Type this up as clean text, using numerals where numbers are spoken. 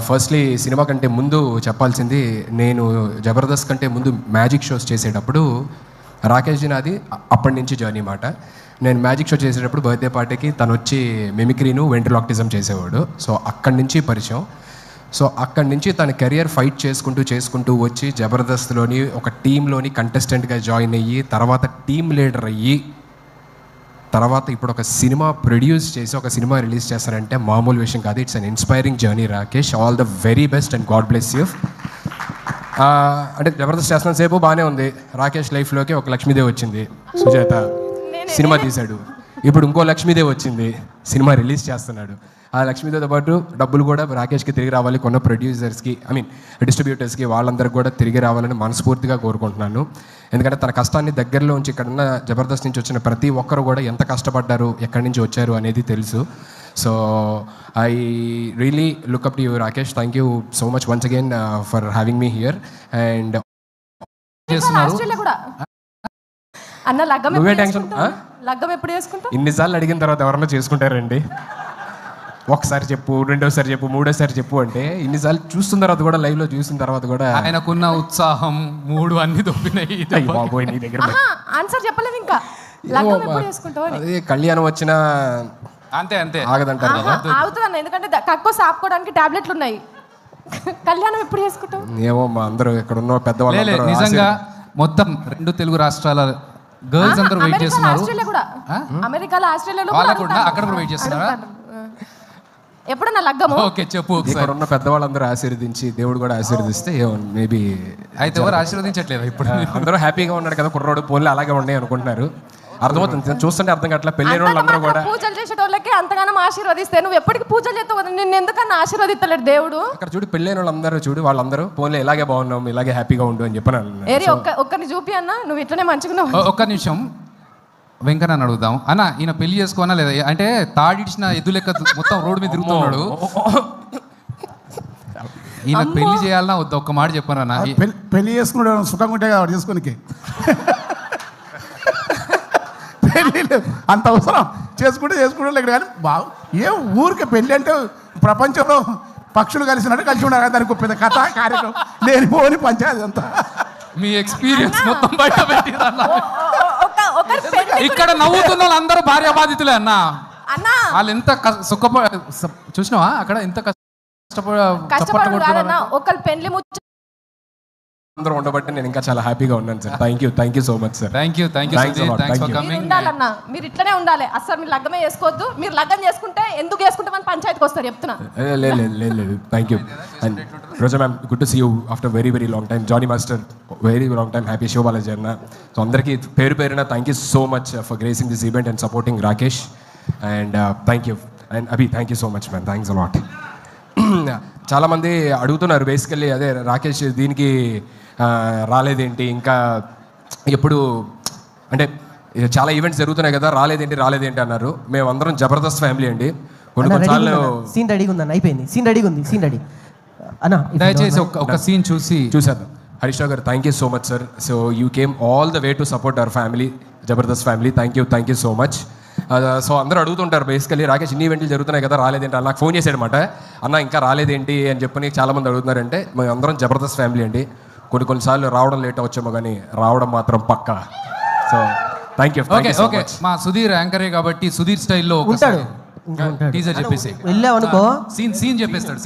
Firstly cinema కంటే ముందు చెప్పాల్సింది, నేను జబర్దస్త్ కంటే ముందు మ్యాజిక్ షోస్ చేసేటప్పుడు రాకేష్ జీ నాది అప్పటి నుంచి జర్నీ మాట. నేను మ్యాజిక్ షో చేసేటప్పుడు బర్త్డే పార్టీకి తను వచ్చి మిమిక్రీను వెంట్రలాక్టిజం చేసేవాడు. సో అక్కడి నుంచి పరిచయం. సో అక్కడి నుంచి తన కెరియర్ ఫైట్ చేసుకుంటూ వచ్చి జబర్దస్త్లోని ఒక టీంలోని కంటెస్టెంట్గా జాయిన్ అయ్యి, తర్వాత టీమ్ లీడర్ అయ్యి, తర్వాత ఇప్పుడు ఒక సినిమా ప్రొడ్యూస్ చేసి ఒక సినిమా రిలీజ్ చేస్తారంటే మామూలు విషయం కాదు. It's an inspiring journey Rakesh. All the very best and God bless you. అంటే జబర్దస్త్ చేస్తున్న సేపు బాగానే ఉంది. రాకేష్ లైఫ్లోకి ఒక లక్ష్మీదేవి వచ్చింది, సుజాత సినిమా తీశాడు. ఇప్పుడు ఇంకో లక్ష్మీదేవి వచ్చింది, సినిమా రిలీజ్ చేస్తున్నాడు. ఆ లక్ష్మీదేవితో పాటు డబ్బులు కూడా రాకేష్కి తిరిగి రావాలి, కొన్న ప్రొడ్యూసర్స్కి డిస్ట్రిబ్యూటర్స్కి వాళ్ళందరికీ కూడా తిరిగి రావాలని మనస్ఫూర్తిగా కోరుకుంటున్నాను. ఎందుకంటే తన కష్టాన్ని దగ్గరలో ఉంచి ఇక్కడున్న జబర్దస్త్ నుంచి వచ్చిన ప్రతి ఒక్కరు కూడా ఎంత కష్టపడ్డారు, ఎక్కడి నుంచి వచ్చారు అనేది తెలుసు. So I really look up to you Rakesh. Thank you so much once again for having me here. And ఇన్నిసార్లు అడిగిన తర్వాత ఎవరన్నా చేసుకుంటారండి? ఒకసారి చెప్పు, రెండోసారి చెప్పు, మూడోసారి చెప్పు అంటే ఇన్నిసార్లు చూస్తున్న తర్వాత కూడా, లైవ్లో చూసిన తర్వాత కూడా ఆయనకున్న ఉత్సాహం మూడు అన్ని దొబ్బినాయి. బాబోయ్ నీ దగ్గర ఆన్సర్ చెప్పలేదు ఇంకా. అదే కళ్యాణం వచ్చిన అంతే అంతే ఆగదంటారు కదా. ఆగుతుంది, ఎందుకంటే కక్కువ ఆపుకోవడానికి టాబ్లెట్లు ఉన్నాయి. కళ్యాణం ఎప్పుడు చేసుకుంటాం ఏమో మా అందరూ ఇక్కడ ఉన్న పెద్దవాళ్ళు నిజంగా మొత్తం 2 తెలుగు రాష్ట్రాల గర్ల్స్ అందరూ వెయిట్ చేస్తున్నారు. అమెరికాలో, ఆస్ట్రేలియాలో అక్కడ కూడా వెయిట్ చేస్తున్నారా? ఎప్పుడన్నా లగ్గము? ఓకే చెప్పు. ఇక్కడ ఉన్న పెద్దవాళ్ళందరూ ఆశీర్వదించి, దేవుడు కూడా ఆశీర్వదిస్తే మేబీ. అయితే ఎవరు ఆశీర్వదించట్లేదు ఇప్పుడు? అందరూ హ్యాపీగా ఉన్నాడు కదా కుర్రోడు, పోన్లు అలాగే ఉన్నాయి అనుకుంటున్నారు. అర్థమవుతుంది, చూస్తుంటే అర్థం కావట్లా. పెళ్ళైన వాళ్ళందరూ కూడా పూజలు చేసేటోళ్ళకి అంతగానం ఆశీర్వదిస్తే నువ్వు ఎప్పటికీ పూజలు చేస్తావు, నిన్ను ఎందుకన్నా ఆశీర్వదిస్తలేడు దేవుడు? అక్కడ చూడు, పెళ్ళైన వాళ్ళందరూ చూడు, వాళ్ళందరూ పోన్లే ఇలాగే బాగున్నాం, ఇలాగే హ్యాపీగా ఉండు అని చెప్పాను. ఒక్కరిని చూపి అన్న, నువ్వు ఇట్లనే మంచిగా. ఒక్క నిమిషం వెంకన్న అడుగుదాం. అన్న ఈయన పెళ్లి చేసుకోనా లేదా? అంటే తాడిడిచిన ఎద్దు లెక్క మొత్తం రోడ్డు మీద తిరుగుతున్నాడు. ఈయన పెళ్లి చేయాలన్నా వద్దా? ఒక్క మాట చెప్పాను అన్న. పెళ్లి చేసుకున్నాడు సుఖంగా ఉంటే కాబట్టి చేసుకోనికి పెళ్ళి అంత అవసరం. చేసుకుంటే లేదు కానీ ఏ ఊరికి పెళ్ళి అంటే ప్రపంచంలో పక్షులు కలిసినట్టు కలిసి ఉన్నారు. దానికి పెద్ద కథ కార్యక్రమం లేని పోని పంచాయతీ అంతా. మీ ఎక్స్పీరియన్స్ మొత్తం బయట పెట్టిరన్న. ఇక్కడ నవ్వుతున్న వాళ్ళందరూ భార్య బాధితులే అన్న. వాళ్ళు ఎంత చూసినావా అక్కడ ఎంత కష్టపడుతున్నా. ఒకళ్ళు పెళ్లి అందరూ ఉండబట్టి నేను ఇంకా చాలా హ్యాపీగా ఉన్నాను sir. Thank you so much sir. Thank you for coming. ఉండాలన్నా, మీరు ఇట్లనే ఉండాలి. అసలు మీరు లగ్గమే చేసుకోవద్దు. మీరు లగ్గం చేసుకుంటే ఎందుకు చేసుకుంటామని పంచాయతీకి వస్తారు చెప్తున్నా. లేదు thank you. And Roja ma'am, good to see you after very long time. Jani master, very long time. Happy Siva Balaji అన్న. సో అందరికీ పేరున thank you so much for gracing this event and supporting Rakesh. And thank you. And Abhi, thank you so much ma'am. Thanks a lot. చాలామంది అడుగుతున్నారు basically, అదే రాకేష్ దీనికి రాలేదేంటి, ఇంకా ఎప్పుడు అంటే చాలా ఈవెంట్స్ జరుగుతున్నాయి కదా, రాలేదేంటి అన్నారు. మేమందరం జబర్దస్త్ ఫ్యామిలీ అండి. కొన్నిసార్లు సీన్ రెడీగా ఉందన్న, అయిపోయింది. సీన్ రెడీ అన్న, దయచేసి ఒక సీన్ చూసాను. హరీష్ రావు గారు, thank you so much sir. So you came all the way to support our family, Jabardasth family. Thank you so much. So అందరూ అడుగుతుంటారు బేసికలీ, రాకేష్ ఇన్ని ఈవెంట్లు జరుగుతున్నాయి కదా, రాలేదేంటి? నాకు ఫోన్ చేశాడనమాట, అన్న ఇంకా రాలేదేంటి అని చెప్పని చాలామంది అడుగుతున్నారంటే, మేము అందరం జబర్దస్త్ ఫ్యామిలీ అండి. కొన్నిసార్లు రావడం లేట్ అవచ్చేమో కానీ రావడం మాత్రం పక్కా. So thank you. ఓకే, మా సుధీర్ యాంకరే కాబట్టి సుధీర్ స్టైల్లో టీజర్ చెప్పేసి వెళ్ళావు అనుకో, సీన్ చెప్పేస్తాడు.